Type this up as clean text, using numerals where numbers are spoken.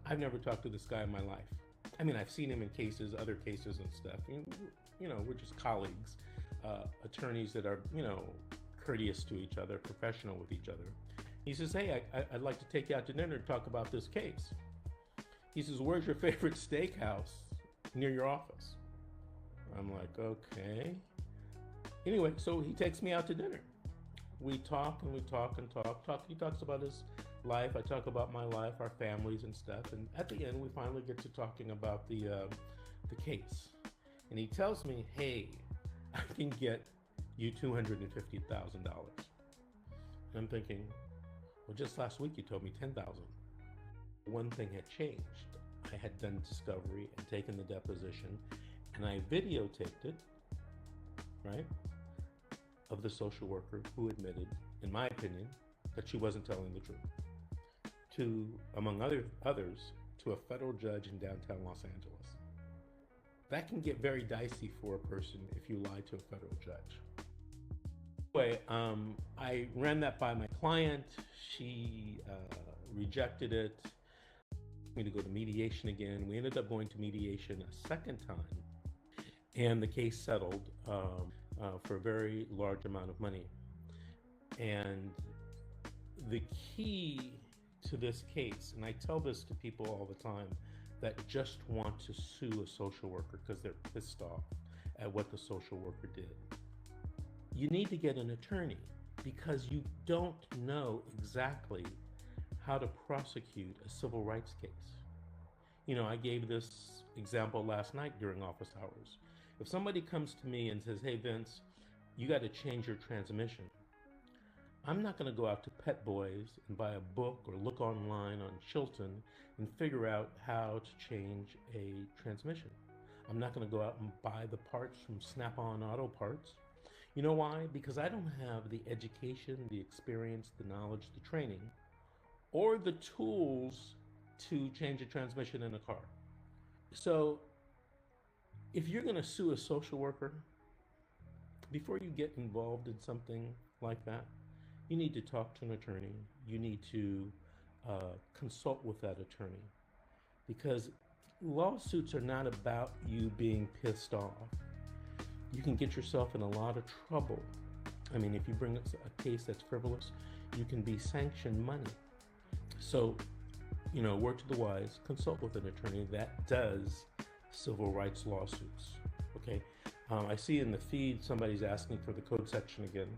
I've never talked to this guy in my life. I mean, I've seen him in cases, other cases and stuff. And, we're just colleagues, attorneys that are, courteous to each other, professional with each other. He says, hey, I'd like to take you out to dinner to talk about this case. He says, where's your favorite steakhouse near your office? I'm like, okay. Anyway, so he takes me out to dinner. We talk and we talk and talk. He talks about his life. I talk about my life, our families and stuff. And at the end, we finally get to talking about the case. And he tells me, hey, I can get you $250,000. I'm thinking, well, just last week you told me $10,000. One thing had changed. I had done discovery and taken the deposition, and I videotaped it, right, of the social worker who admitted, in my opinion, that she wasn't telling the truth, to, among others, to a federal judge in downtown Los Angeles. That can get very dicey for a person if you lie to a federal judge. Anyway, I ran that by my client. She rejected it. Me to go to mediation again. We ended up going to mediation a second time, and the case settled for a very large amount of money. And the key to this case, and I tell this to people all the time that just want to sue a social worker because they're pissed off at what the social worker did. You need to get an attorney because you don't know exactly how to prosecute a civil rights case. I gave this example last night during office hours. If somebody comes to me and says, hey, Vince, you got to change your transmission, I'm not going to go out to Pet Boys and buy a book or look online on Chilton and figure out how to change a transmission. I'm not going to go out and buy the parts from Snap-on Auto Parts. You know why? Because I don't have the education, the experience, the knowledge, the training, or the tools to change a transmission in a car. So if you're going to sue a social worker, before you get involved in something like that, you need to talk to an attorney. You need to consult with that attorney, because lawsuits are not about you being pissed off. You can get yourself in a lot of trouble. I mean, if you bring a case that's frivolous, you can be sanctioned money. So, word to the wise, consult with an attorney that does civil rights lawsuits, okay? I see in the feed somebody's asking for the code section again.